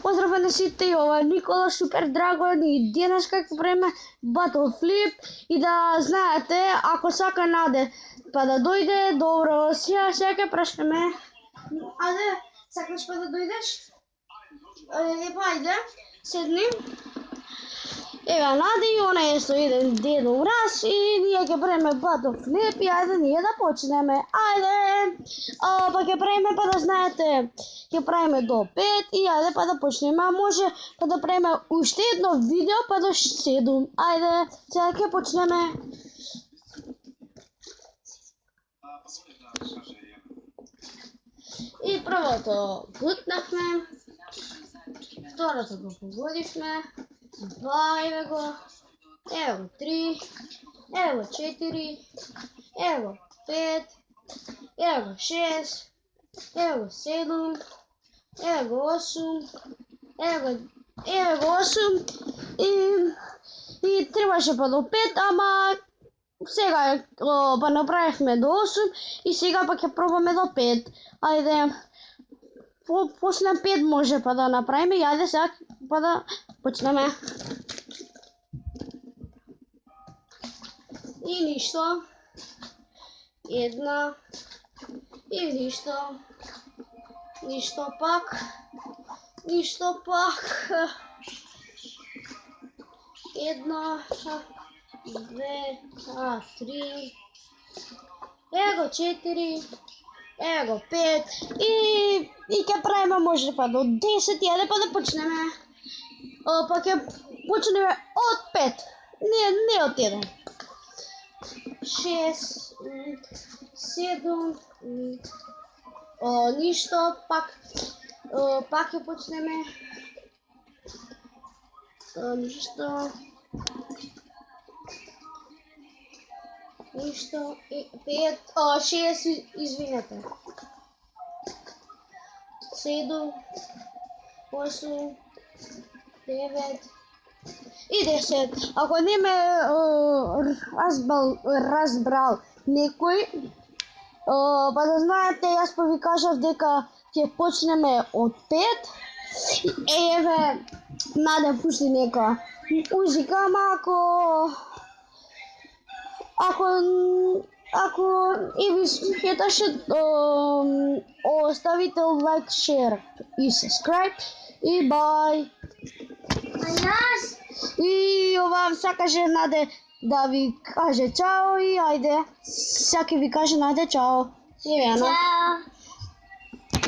поздрав на сите, ова е Никола, супер драго и денес како време Battle Flip и да знаете, ако сака Наде па да дојде, добро, сега ќе прашаме. Ајде, сакаш па да дојдеш? Ајде, седни. Ева Наде и она е со еден Дедо Мраз и ние ќе правиме Battle Flip и ајде ние да почнеме. Ајде! Па ќе правиме па да знаете, ќе правиме до 5 и ајде па да почнеме, а може па да правиме уште едно видео па до 7. Ајде, сега ќе почнеме. И првото бутнахме, второто го погодивме, 2, еве го, ево 3, ево 4, ево 5, ево 6, ево 7, ево 8, ево 8 и требаше па до 5, ама сега па направивме до 8 и сега па ќе пробаме до 5. Ајде, после 5 може па да направиме и ајде сега па да почнеме. И ништо. Една. И ништо. Ништо пак. Ништо пак. Едно. 2, 3. Его 4. Его 5 и ќе правиме може па до 10 и ајде па да почнеме. Па ќе почнеме од 5. Не од 1. 6, 7, ништо, пак ќе почнеме. Ништо. Ништо, 5, 6, извинете. 7, 8, 9 и 10. Ако не ме разбрал некој, па да знаете, јас па ви кажав дека ќе почнеме од 5. Еве, Наде пушти нека музика, ама ако и ви сметаше, оставите лайк, шер и subscribe и бај. И ова сакаше Наде да ви каже чао и ајде, сега ќе ви каже Наде чао. Чао.